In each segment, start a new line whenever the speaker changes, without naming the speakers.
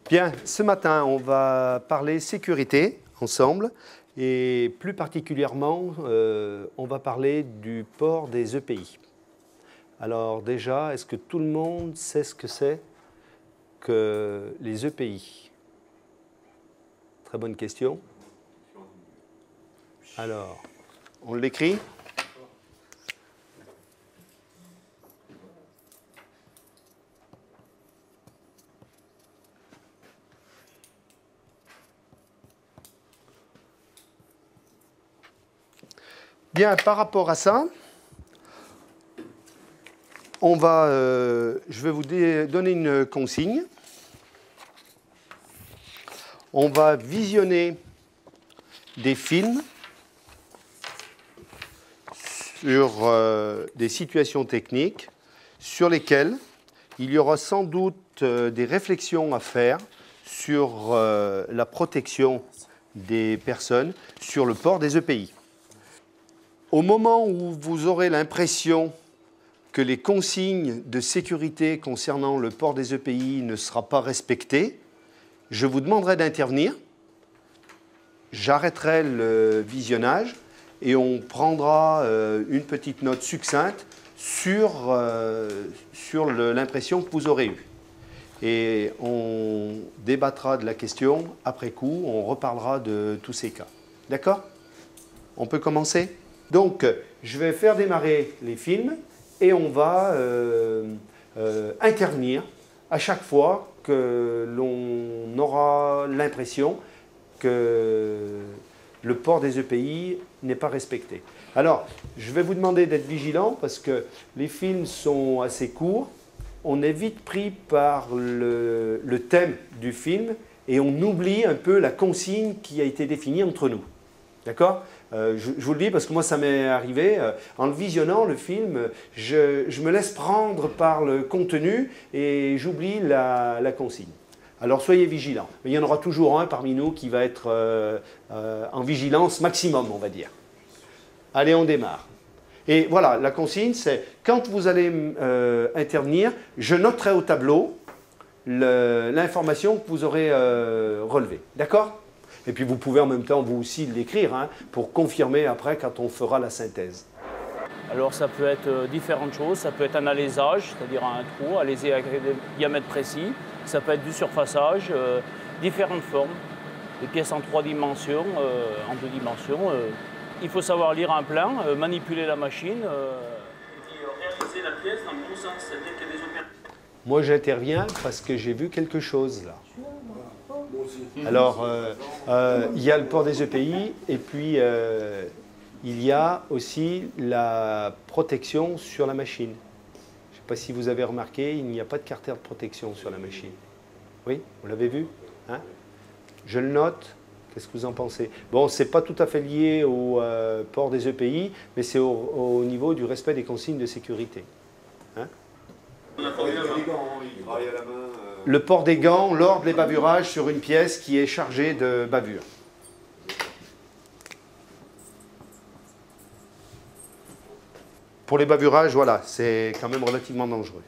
Bien, ce matin, on va parler sécurité ensemble et plus particulièrement, on va parler du port des EPI. Alors déjà, est-ce que tout le monde sait ce que c'est que les EPI? Très bonne question. Alors, on l'écrit ? Bien, par rapport à ça, je vais vous donner une consigne. On va visionner des films sur des situations techniques sur lesquelles il y aura sans doute des réflexions à faire sur la protection des personnes, sur le port des EPI. Au moment où vous aurez l'impression que les consignes de sécurité concernant le port des EPI ne seront pas respectées, je vous demanderai d'intervenir, j'arrêterai le visionnage et on prendra une petite note succincte sur l'impression que vous aurez eue. Et on débattra de la question après coup, on reparlera de tous ces cas. D'accord ? On peut commencer ? Donc, je vais faire démarrer les films et on va intervenir à chaque fois que l'on aura l'impression que le port des EPI n'est pas respecté. Alors, je vais vous demander d'être vigilant parce que les films sont assez courts. On est vite pris par le thème du film et on oublie un peu la consigne qui a été définie entre nous. D'accord ? Je vous le dis parce que moi ça m'est arrivé, en le visionnant le film, je me laisse prendre par le contenu et j'oublie la consigne. Alors soyez vigilants. Il y en aura toujours un parmi nous qui va être en vigilance maximum, on va dire. Allez, on démarre. Et voilà, la consigne, c'est quand vous allez intervenir, je noterai au tableau l'information que vous aurez relevée. D'accord ? Et puis vous pouvez en même temps vous aussi l'écrire pour confirmer après quand on fera la synthèse.
Alors ça peut être différentes choses, ça peut être un alésage, c'est-à-dire un trou alésé avec des diamètres précis, ça peut être du surfaçage, différentes formes, des pièces en 3 dimensions, en 2 dimensions. Il faut savoir lire un plan, manipuler la machine. Et puis réaliser la pièce dans le bon sens, c'est-à-dire qu'il y a des opérations.
Moi j'interviens parce que j'ai vu quelque chose là. Alors, il y a le port des EPI et puis il y a aussi la protection sur la machine. Je ne sais pas si vous avez remarqué, il n'y a pas de carter de protection sur la machine. Oui, vous l'avez vu hein? Je le note. Qu'est-ce que vous en pensez? Bon, ce n'est pas tout à fait lié au port des EPI, mais c'est au niveau du respect des consignes de sécurité. Hein? Le port des gants lors des bavurages sur une pièce qui est chargée de bavure. Pour les bavurages, voilà, c'est quand même relativement dangereux.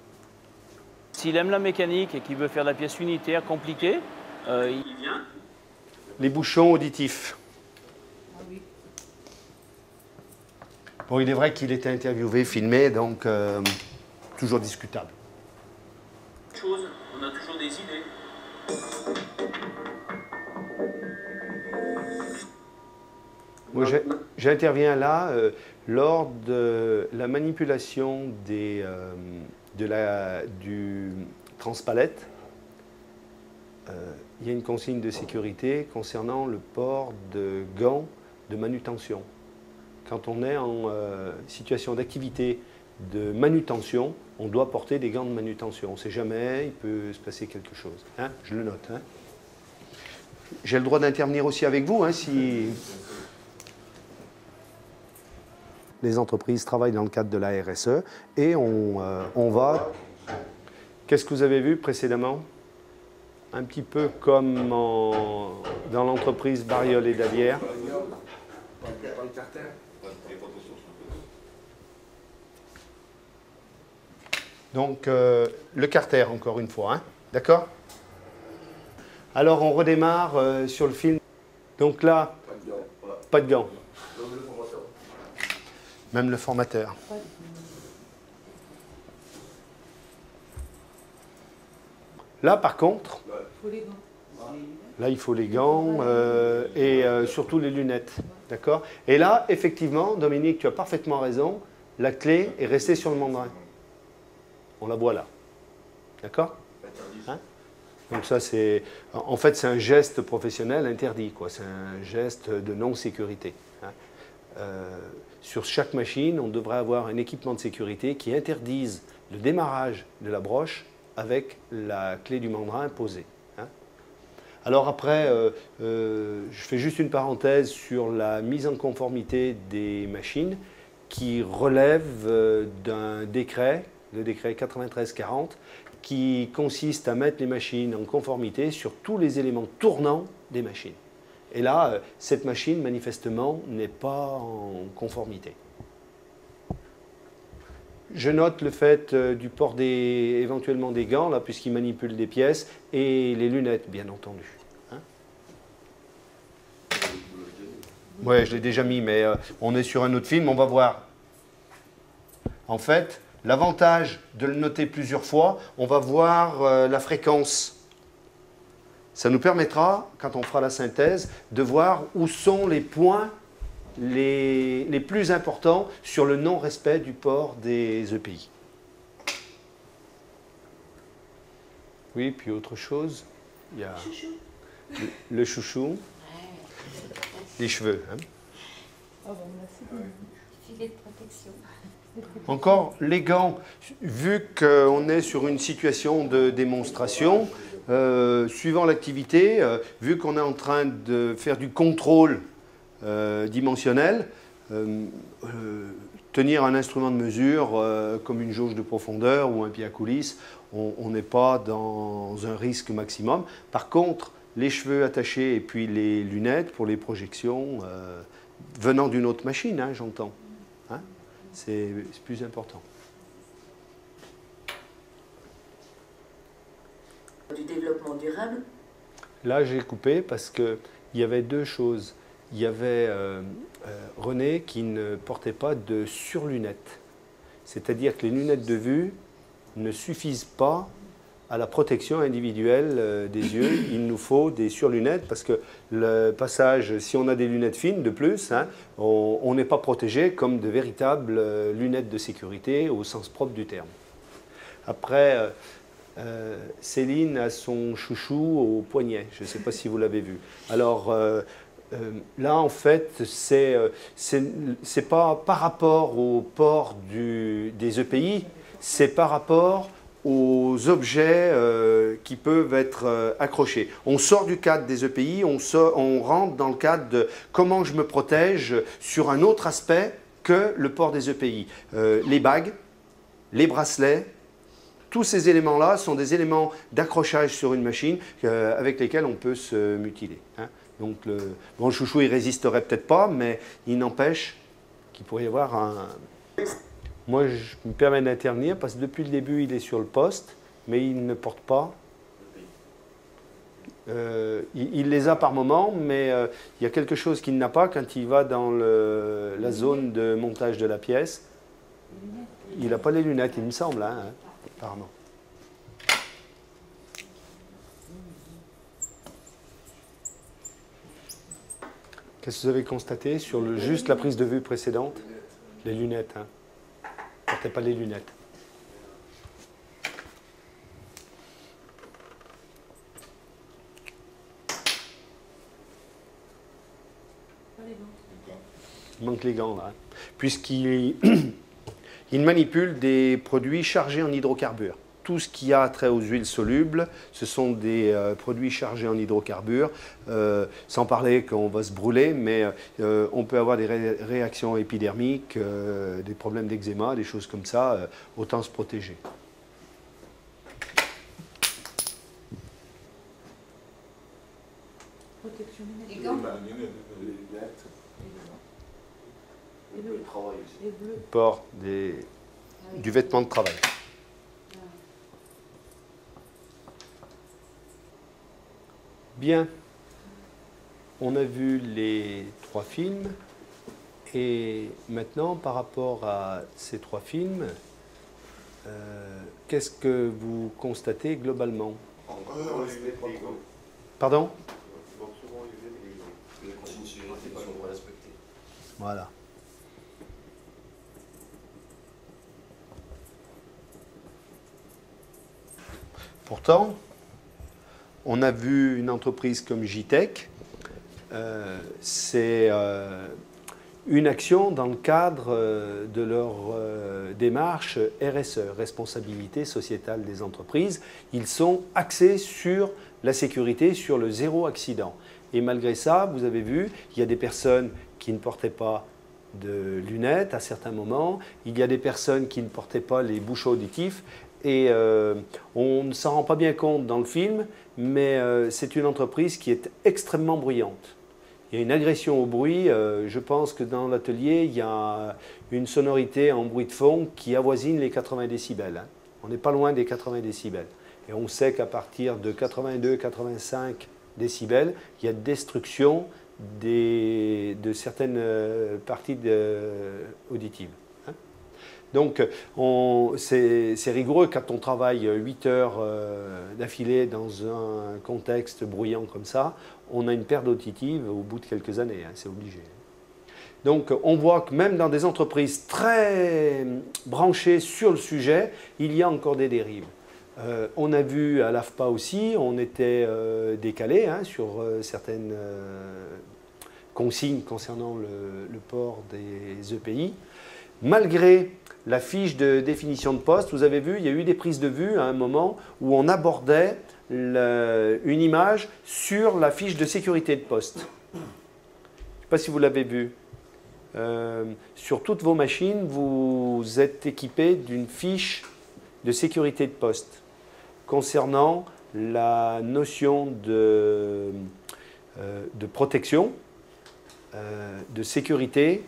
S'il aime la mécanique et qu'il veut faire de la pièce unitaire compliquée, il vient.
Les bouchons auditifs. Bon, il est vrai qu'il était interviewé, filmé, donc toujours discutable.
On a toujours des idées.
Moi, j'interviens là lors de la manipulation du transpalette. Il y a une consigne de sécurité concernant le port de gants de manutention. Quand on est en situation d'activité de manutention, on doit porter des gants de manutention. On ne sait jamais, il peut se passer quelque chose. Hein? Je le note. Hein? J'ai le droit d'intervenir aussi avec vous, hein, si les entreprises travaillent dans le cadre de la RSE et on va... Qu'est-ce que vous avez vu précédemment? Un petit peu comme dans l'entreprise Bariol et Davière. Donc, le carter, encore une fois, hein? D'accord? Alors on redémarre sur le film. Donc là, pas de gants. Même le formateur. Là par contre, là il faut les gants et surtout les lunettes. D'accord? Et là, effectivement, Dominique, tu as parfaitement raison, la clé est restée sur le mandrin. On la voit là. D'accord? Hein? Donc ça, c'est... En fait, c'est un geste professionnel interdit, quoi. C'est un geste de non-sécurité. Hein? Sur chaque machine, on devrait avoir un équipement de sécurité qui interdise le démarrage de la broche avec la clé du mandrin posée. Hein? Alors après, je fais juste une parenthèse sur la mise en conformité des machines qui relève d'un décret, le décret 9340, qui consiste à mettre les machines en conformité sur tous les éléments tournants des machines. Et là, cette machine, manifestement, n'est pas en conformité. Je note le fait du port éventuellement des gants, là, puisqu'ils manipulent des pièces, et les lunettes, bien entendu. Hein? Oui, je l'ai déjà mis, mais on est sur un autre film, on va voir. En fait, l'avantage de le noter plusieurs fois, on va voir la fréquence. Ça nous permettra, quand on fera la synthèse, de voir où sont les points les plus importants sur le non-respect du port des EPI. Oui, puis autre chose, il y a le chouchou, les cheveux. Hein.
Oh, bon, merci. Filet de protection.
Encore, les gants, vu qu'on est sur une situation de démonstration, suivant l'activité, vu qu'on est en train de faire du contrôle dimensionnel, tenir un instrument de mesure comme une jauge de profondeur ou un pied à coulisse, on n'est pas dans un risque maximum. Par contre, les cheveux attachés et puis les lunettes pour les projections, venant d'une autre machine, hein, j'entends. Hein, c'est plus important.
Du développement durable?
Là, j'ai coupé parce qu'il y avait deux choses. Il y avait René qui ne portait pas de surlunettes. C'est-à-dire que les lunettes de vue ne suffisent pas à la protection individuelle des yeux. Il nous faut des surlunettes parce que le passage, si on a des lunettes fines de plus, hein, on n'est pas protégé comme de véritables lunettes de sécurité au sens propre du terme. Après, Céline a son chouchou au poignet. Je ne sais pas si vous l'avez vu. Alors, là, en fait, c'est pas par rapport au port des EPI, c'est par rapport aux objets qui peuvent être accrochés. On sort du cadre des EPI, on rentre dans le cadre de comment je me protège sur un autre aspect que le port des EPI. Les bagues, les bracelets, tous ces éléments-là sont des éléments d'accrochage sur une machine avec lesquels on peut se mutiler. Hein. Donc le chouchou, il résisterait peut-être pas, mais il n'empêche qu'il pourrait y avoir un... Moi, je me permets d'intervenir parce que depuis le début, il est sur le poste, mais il ne porte pas. Il les a par moment, mais il y a quelque chose qu'il n'a pas quand il va dans la zone de montage de la pièce. Il n'a pas les lunettes, il me semble, hein, apparemment. Qu'est-ce que vous avez constaté sur juste la prise de vue précédente? Les lunettes, hein. Portez pas les lunettes. Il manque les gants, là. Puisqu'il il manipule des produits chargés en hydrocarbures. Tout ce qui a trait aux huiles solubles, ce sont des produits chargés en hydrocarbures, sans parler qu'on va se brûler, mais on peut avoir des réactions épidermiques, des problèmes d'eczéma, des choses comme ça, autant se protéger.
Protection
Les
lunettes.
gants?
Et le travail aussi. Et bleu.
Port du vêtement de travail. Bien, on a vu les 3 films. Et maintenant, par rapport à ces 3 films, qu'est-ce que vous constatez globalement? Pardon? Voilà. Pourtant, on a vu une entreprise comme JTech, c'est une action dans le cadre de leur démarche RSE, responsabilité sociétale des entreprises. Ils sont axés sur la sécurité, sur le zéro accident. Et malgré ça, vous avez vu, il y a des personnes qui ne portaient pas de lunettes à certains moments, il y a des personnes qui ne portaient pas les bouchons auditifs, et on ne s'en rend pas bien compte dans le film, mais c'est une entreprise qui est extrêmement bruyante. Il y a une agression au bruit. Je pense que dans l'atelier, il y a une sonorité en bruit de fond qui avoisine les 80 décibels. Hein. On n'est pas loin des 80 décibels. Et on sait qu'à partir de 82-85 décibels, il y a destruction de certaines parties auditives. Hein. Donc, c'est rigoureux quand on travaille 8 heures d'affilée dans un contexte bruyant comme ça. On a une perte auditive au bout de quelques années, hein, c'est obligé. Donc on voit que même dans des entreprises très branchées sur le sujet, il y a encore des dérives. On a vu à l'AFPA aussi, on était décalé hein, sur certaines consignes concernant le port des EPI. Malgré la fiche de définition de poste, vous avez vu, il y a eu des prises de vue à un moment où on abordait une image sur la fiche de sécurité de poste. Je ne sais pas si vous l'avez vu. Sur toutes vos machines, vous êtes équipés d'une fiche de sécurité de poste concernant la notion de protection, de sécurité,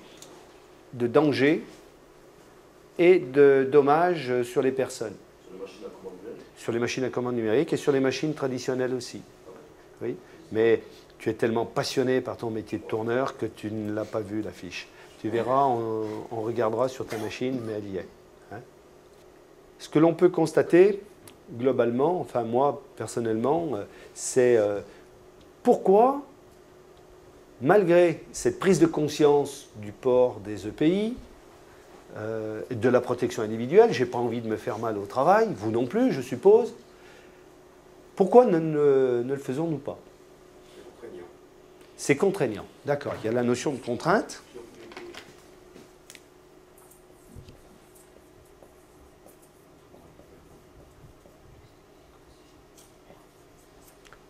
de danger et de dommages sur les personnes. Sur les machines à commande numérique et sur les machines traditionnelles aussi. Oui. Mais tu es tellement passionné par ton métier de tourneur que tu ne l'as pas vu, la fiche. Tu verras, on regardera sur ta machine, mais elle y est. Hein. Ce que l'on peut constater, globalement, enfin moi, personnellement, c'est pourquoi, malgré cette prise de conscience du port des EPI, de la protection individuelle, je n'ai pas envie de me faire mal au travail, vous non plus, je suppose. Pourquoi ne le faisons-nous pas? C'est contraignant. D'accord, il y a la notion de contrainte.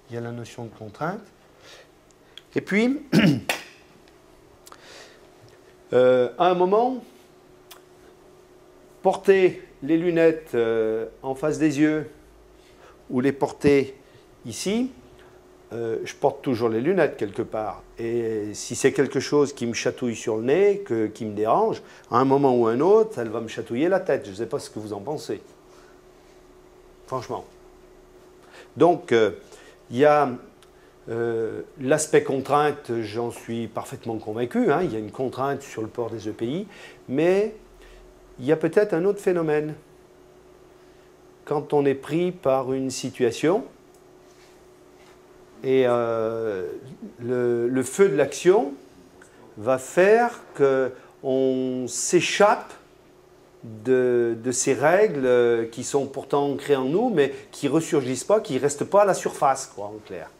Il y a la notion de contrainte. Et puis, à un moment, porter les lunettes en face des yeux ou les porter ici, je porte toujours les lunettes quelque part. Et si c'est quelque chose qui me chatouille sur le nez, qui me dérange, à un moment ou un autre, elle va me chatouiller la tête. Je ne sais pas ce que vous en pensez. Franchement. Donc, il y a l'aspect contrainte, j'en suis parfaitement convaincu. Hein, il y a une contrainte sur le port des EPI, mais il y a peut-être un autre phénomène. Quand on est pris par une situation et le feu de l'action va faire qu'on s'échappe de ces règles qui sont pourtant ancrées en nous, mais qui ne ressurgissent pas, qui ne restent pas à la surface, quoi, en clair.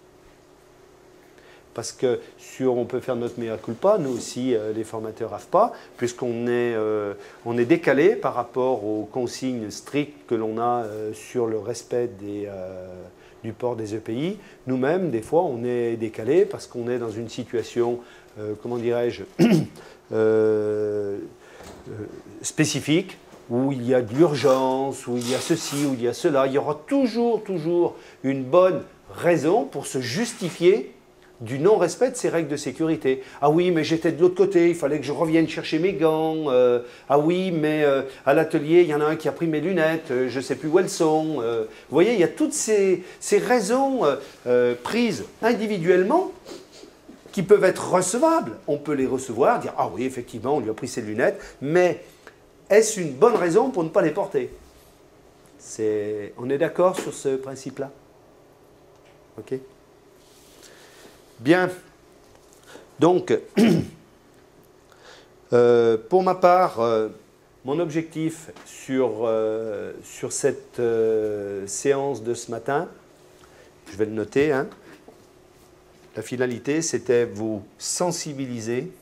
Parce que on peut faire notre mea culpa, nous aussi, les formateurs AFPA, puisqu'on est décalé par rapport aux consignes strictes que l'on a sur le respect du port des EPI. Nous-mêmes, des fois, on est décalé parce qu'on est dans une situation, comment dirais-je, spécifique, où il y a de l'urgence, où il y a ceci, où il y a cela. Il y aura toujours une bonne raison pour se justifier du non-respect de ces règles de sécurité. Ah oui, mais j'étais de l'autre côté, il fallait que je revienne chercher mes gants. Ah oui, mais à l'atelier, il y en a un qui a pris mes lunettes, je ne sais plus où elles sont. Vous voyez, il y a toutes ces raisons prises individuellement qui peuvent être recevables. On peut les recevoir, dire « Ah oui, effectivement, on lui a pris ses lunettes », mais est-ce une bonne raison pour ne pas les porter? On est d'accord sur ce principe-là? Ok. Bien. Donc, pour ma part, mon objectif sur cette séance de ce matin, je vais le noter, hein, la finalité, c'était vous sensibiliser